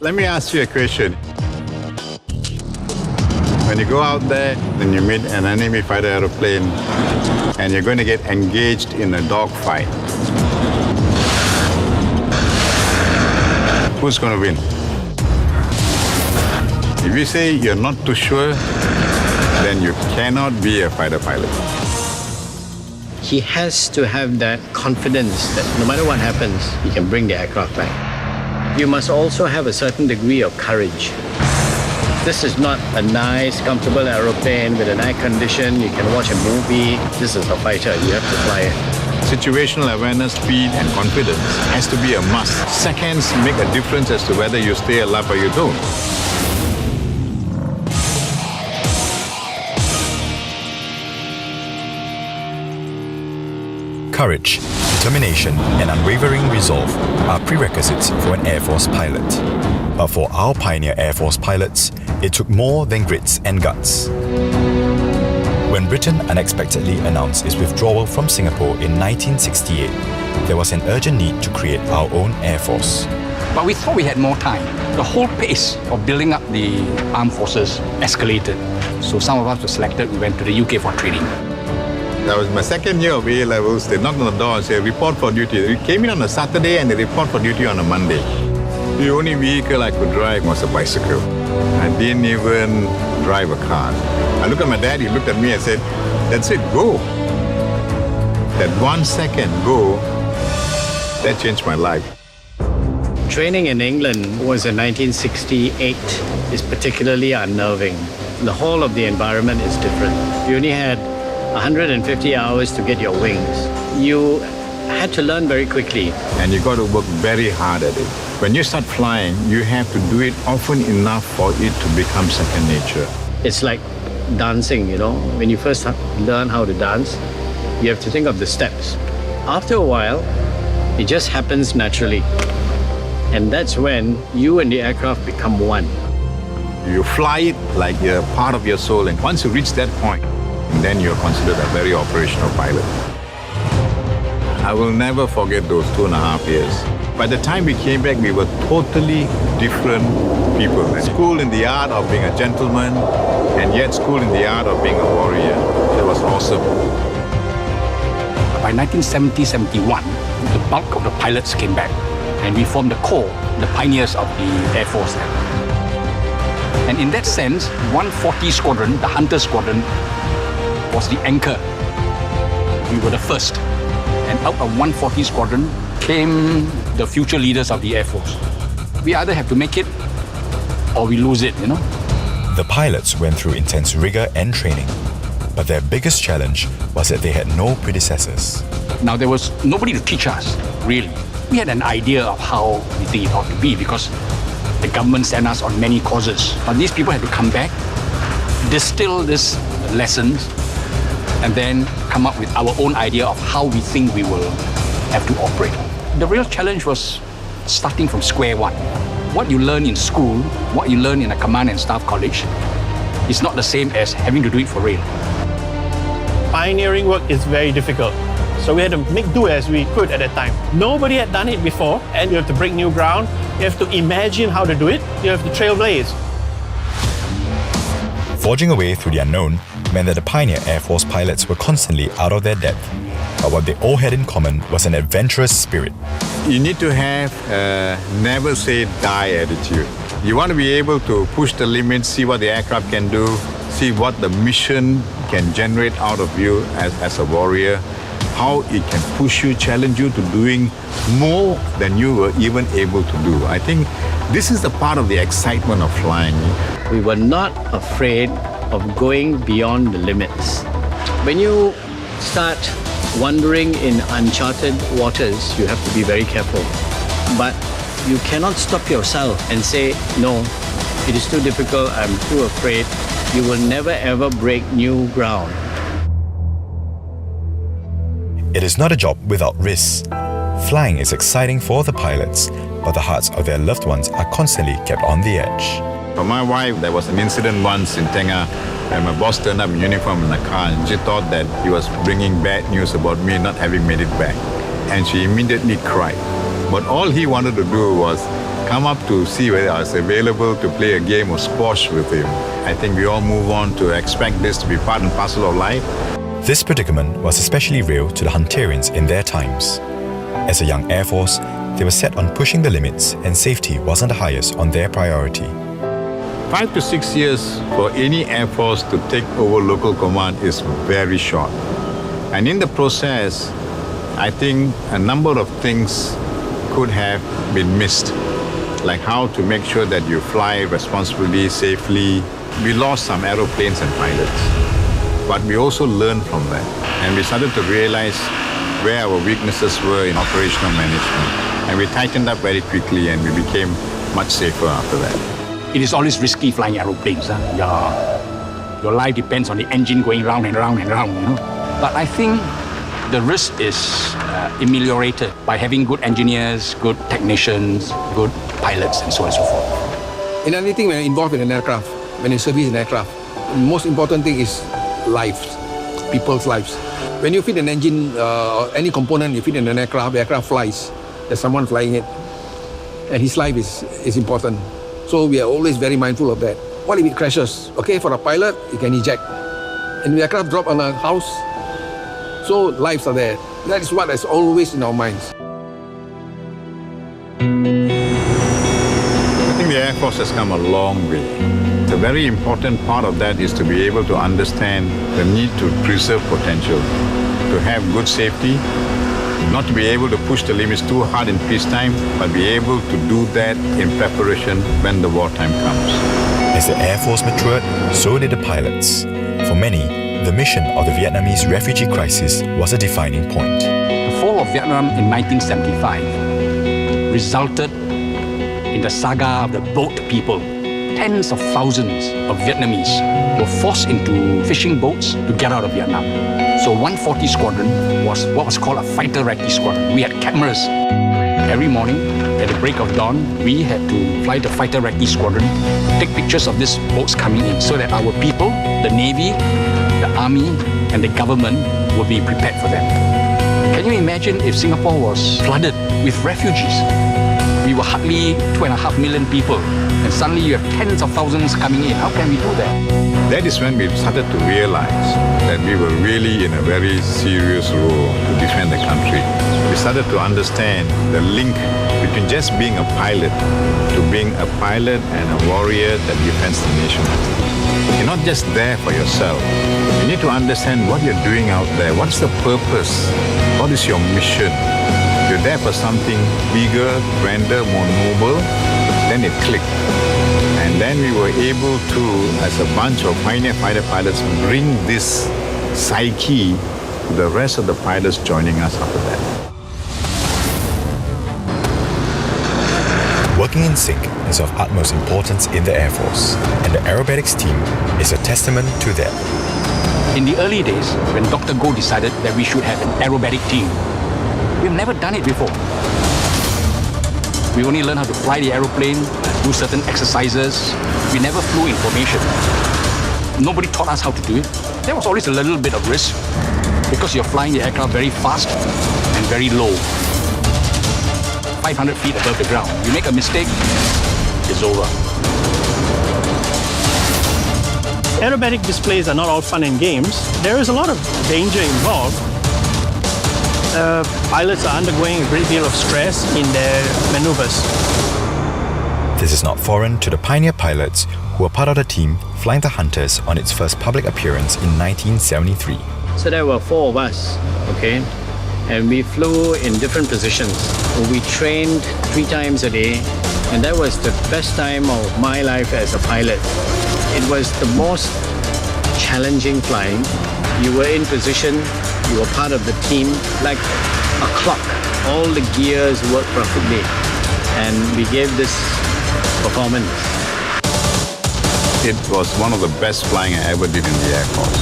Let me ask you a question. When you go out there and you meet an enemy fighter aeroplane and you're going to get engaged in a dogfight, who's going to win? If you say you're not too sure, then you cannot be a fighter pilot. He has to have that confidence that no matter what happens, he can bring the aircraft back. You must also have a certain degree of courage. This is not a nice, comfortable aeroplane with an air condition. You can watch a movie. This is a fighter. You have to fly it. Situational awareness, speed, and confidence has to be a must. Seconds make a difference as to whether you stay alive or you don't. Courage, determination, and unwavering resolve are prerequisites for an Air Force pilot. But for our pioneer Air Force pilots, it took more than grits and guts. When Britain unexpectedly announced its withdrawal from Singapore in 1968, there was an urgent need to create our own Air Force. But we thought we had more time. The whole pace of building up the armed forces escalated. So some of us were selected. We went to the UK for training. That was my second year of A-levels. They knocked on the door and said, report for duty. We came in on a Saturday and they report for duty on a Monday. The only vehicle I could drive was a bicycle. I didn't even drive a car. I looked at my dad, he looked at me and said, that's it, go. That 1 second, go, that changed my life. Training in England was in 1968 is particularly unnerving. The whole of the environment is different. You only had 150 hours to get your wings. You had to learn very quickly. And you got to work very hard at it. When you start flying, you have to do it often enough for it to become second nature. It's like dancing, you know. When you first learn how to dance, you have to think of the steps. After a while, it just happens naturally. And that's when you and the aircraft become one. You fly it like you're part of your soul, and once you reach that point, then you're considered a very operational pilot. I will never forget those 2.5 years. By the time we came back, we were totally different people. School in the art of being a gentleman, and yet school in the art of being a warrior. That was awesome. By 1970-71, the bulk of the pilots came back, and we formed the core, the pioneers of the Air Force. And in that sense, 140 Squadron, the Hunter Squadron, was the anchor. We were the first. And out of 140 Squadron came the future leaders of the Air Force. We either have to make it or we lose it, you know. The pilots went through intense rigor and training, but their biggest challenge was that they had no predecessors. Now, there was nobody to teach us, really. We had an idea of how we think it ought to be because the government sent us on many courses. But these people had to come back, distill these lessons, and then come up with our own idea of how we think we will have to operate. The real challenge was starting from square one. What you learn in school, what you learn in a command and staff college, is not the same as having to do it for real. Pioneering work is very difficult. So we had to make do as we could at that time. Nobody had done it before, and you have to break new ground. You have to imagine how to do it. You have to trailblaze. Forging a way through the unknown meant that the pioneer Air Force pilots were constantly out of their depth. But what they all had in common was an adventurous spirit. You need to have a never say die attitude. You want to be able to push the limits, see what the aircraft can do, see what the mission can generate out of you as a warrior, how it can push you, challenge you to doing more than you were even able to do. I think this is the part of the excitement of flying. We were not afraid of going beyond the limits. When you start wandering in uncharted waters, you have to be very careful. But you cannot stop yourself and say, no, it is too difficult, I'm too afraid. You will never ever break new ground. It is not a job without risks. Flying is exciting for the pilots, but the hearts of their loved ones are constantly kept on the edge. For my wife, there was an incident once in Tengah, and my boss turned up in uniform in the car, and she thought that he was bringing bad news about me not having made it back. And she immediately cried. But all he wanted to do was come up to see whether I was available to play a game of squash with him. I think we all move on to expect this to be part and parcel of life. This predicament was especially real to the Huntarians in their times. As a young Air Force, they were set on pushing the limits, and safety wasn't the highest on their priority. 5 to 6 years for any Air Force to take over local command is very short. And in the process, I think a number of things could have been missed, like how to make sure that you fly responsibly, safely. We lost some aeroplanes and pilots, but we also learned from that. And we started to realize where our weaknesses were in operational management. And we tightened up very quickly and we became much safer after that. It is always risky flying aeroplanes. Your life depends on the engine going round and round and round, But I think the risk is ameliorated by having good engineers, good technicians, good pilots, and so on and so forth. In anything when you're involved in an aircraft, when you service an aircraft, the most important thing is lives, people's lives. When you fit an engine or any component you fit in an aircraft, the aircraft flies. There's someone flying it. And his life is important. So we are always very mindful of that. What if it crashes? Okay, for a pilot, he can eject. And the aircraft drop on a house, so lives are there. That is what is always in our minds. I think the Air Force has come a long way. The very important part of that is to be able to understand the need to preserve potential, to have good safety, not to be able to push the limits too hard in peacetime, but be able to do that in preparation when the wartime comes. As the Air Force matured, so did the pilots. For many, the mission of the Vietnamese refugee crisis was a defining point. The fall of Vietnam in 1975 resulted in the saga of the boat people. Tens of thousands of Vietnamese were forced into fishing boats to get out of Vietnam. So 140 Squadron was what was called a fighter recce squadron. We had cameras. Every morning, at the break of dawn, we had to fly the fighter recce squadron, take pictures of these boats coming in so that our people, the Navy, the Army, and the government would be prepared for them. Can you imagine if Singapore was flooded with refugees? We were hardly 2.5 million people, and suddenly you have tens of thousands coming in. How can we do that? That is when we started to realize that we were really in a very serious role to defend the country. We started to understand the link between just being a pilot to being a pilot and a warrior that defends the nation. You're not just there for yourself. You need to understand what you're doing out there. What's the purpose? What is your mission? You're there for something bigger, grander, more noble. Then it clicked. And then we were able to, as a bunch of pioneer fighter pilots, bring this psyche to the rest of the pilots joining us after that. Working in sync is of utmost importance in the Air Force, and the aerobatics team is a testament to that. In the early days, when Dr. Goh decided that we should have an aerobatic team, we've never done it before. We only learned how to fly the aeroplane, do certain exercises. We never flew in formation. Nobody taught us how to do it. There was always a little bit of risk because you're flying the aircraft very fast and very low, 500 feet above the ground. You make a mistake, it's over. Aerobatic displays are not all fun and games. There is a lot of danger involved. Pilots are undergoing a great deal of stress in their maneuvers. This is not foreign to the pioneer pilots who were part of the team flying the Hunters on its first public appearance in 1973. So there were 4 of us, okay? And we flew in different positions. We trained 3 times a day, and that was the best time of my life as a pilot. It was the most challenging flying. You were in position, you were part of the team, like a clock. All the gears worked perfectly, and we gave this performance. It was one of the best flying I ever did in the Air Force.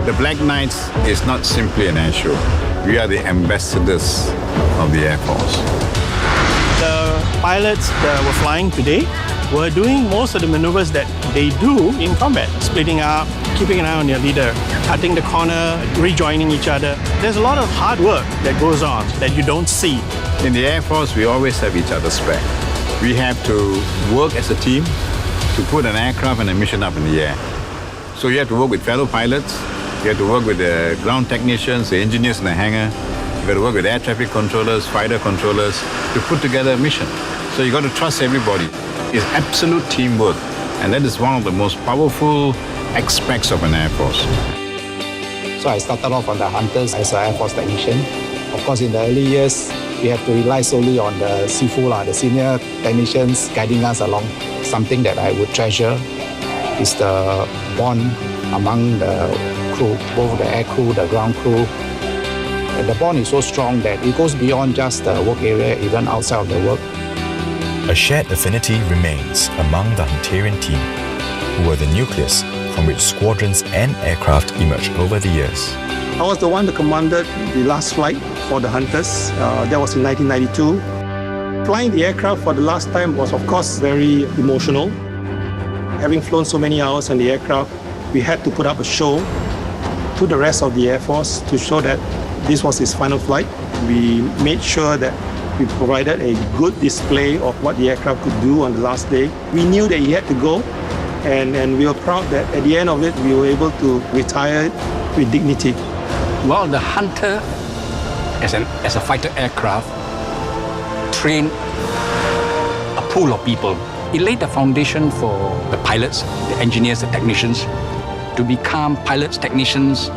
The Black Knights is not simply an air show. We are the ambassadors of the Air Force. The pilots that were flying today were doing most of the maneuvers that they do in combat, splitting up, keeping an eye on your leader, cutting the corner, rejoining each other. There's a lot of hard work that goes on that you don't see. In the Air Force, we always have each other's back. We have to work as a team to put an aircraft and a mission up in the air. So you have to work with fellow pilots, you have to work with the ground technicians, the engineers in the hangar, you got to work with air traffic controllers, fighter controllers to put together a mission. So you got to trust everybody. It's absolute teamwork, and that is one of the most powerful aspects of an Air Force. So I started off on the Hunters as an Air Force technician. Of course, in the early years, we have to rely solely on the SG50, the senior technicians guiding us along. Something that I would treasure is the bond among the crew, both the air crew, the ground crew. And the bond is so strong that it goes beyond just the work area, even outside of the work. A shared affinity remains among the Hunterian team, who were the nucleus from which squadrons and aircraft emerged over the years. I was the one that commanded the last flight for the Hunters. That was in 1992. Flying the aircraft for the last time was, of course, very emotional. Having flown so many hours on the aircraft, we had to put up a show to the rest of the Air Force to show that this was his final flight. We made sure that we provided a good display of what the aircraft could do on the last day. We knew that he had to go, and we were proud that at the end of it, we were able to retire with dignity. Well, the Hunter, as a fighter aircraft, trained a pool of people. It laid the foundation for the pilots, the engineers, the technicians, to become pilots, technicians,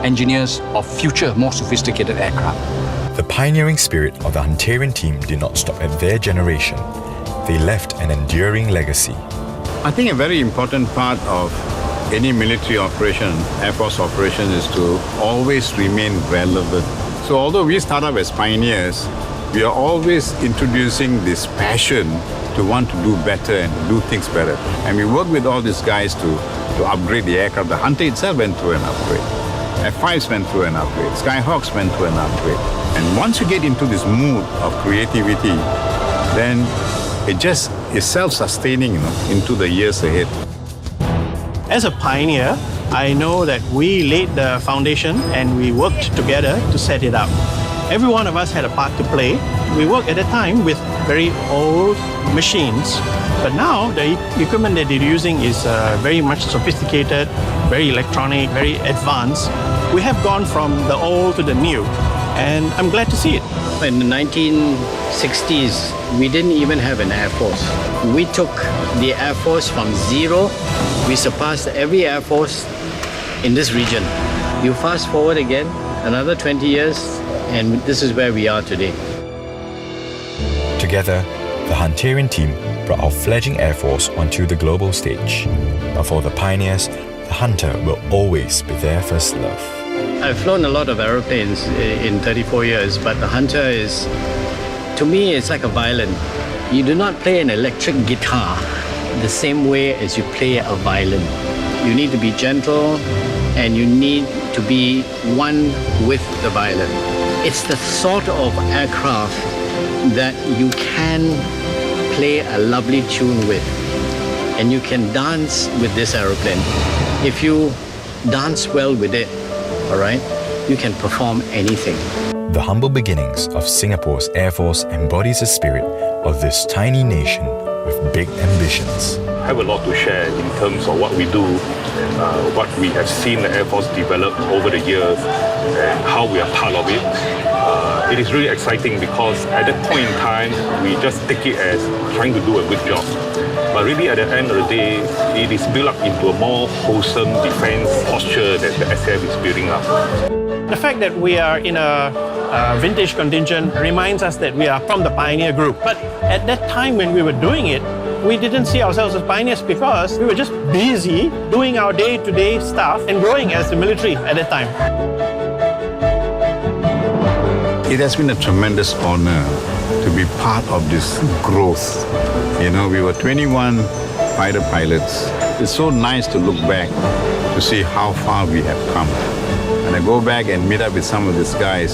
engineers of future, more sophisticated aircraft. The pioneering spirit of the Hunterian team did not stop at their generation. They left an enduring legacy. I think a very important part of any military operation, Air Force operation, is to always remain relevant. So although we start up as pioneers, we are always introducing this passion to want to do better and do things better. And we work with all these guys to upgrade the aircraft. The Hunter itself went through an upgrade. F-5s went through an upgrade. Skyhawks went through an upgrade. And once you get into this mood of creativity, then it just is self-sustaining, into the years ahead. As a pioneer, I know that we laid the foundation and we worked together to set it up. Every one of us had a part to play. We worked at a time with very old machines, but now the equipment that they're using is very much sophisticated, very electronic, very advanced. We have gone from the old to the new, and I'm glad to see it. In the 1960s, we didn't even have an Air Force. We took the Air Force from zero. We surpassed every Air Force in this region. You fast forward again, another 20 years, and this is where we are today. Together, the Hunterian team brought our fledgling Air Force onto the global stage. But for the pioneers, the Hunter will always be their first love. I've flown a lot of aeroplanes in 34 years, but the Hunter is, to me, it's like a violin. You do not play an electric guitar the same way as you play a violin. You need to be gentle and you need to be one with the violin. It's the sort of aircraft that you can play a lovely tune with, and you can dance with this aeroplane. If you dance well with it, all right, you can perform anything. The humble beginnings of Singapore's Air Force embodies the spirit of this tiny nation with big ambitions. I have a lot to share in terms of what we do, what we have seen the Air Force develop over the years, and how we are part of it. It is really exciting because at that point in time, we just take it as trying to do a good job. But really at the end of the day, it is built up into a more wholesome defense posture that the SAF is building up. The fact that we are in a vintage contingent reminds us that we are from the pioneer group. But at that time when we were doing it, we didn't see ourselves as pioneers because we were just busy doing our day-to-day stuff and growing as the military at that time. It has been a tremendous honor to be part of this growth. We were 21 fighter pilots. It's so nice to look back to see how far we have come. When I go back and meet up with some of these guys,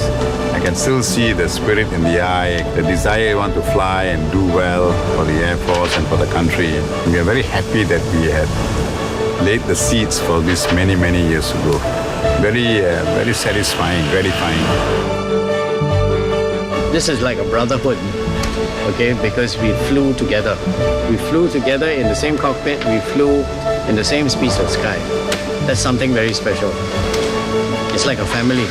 I can still see the spirit in the eye, the desire to want to fly and do well for the Air Force and for the country. We are very happy that we had laid the seeds for this many, many years ago. Very satisfying, gratifying. This is like a brotherhood, okay, because we flew together. We flew together in the same cockpit, we flew in the same piece of sky. That's something very special. It's like a family.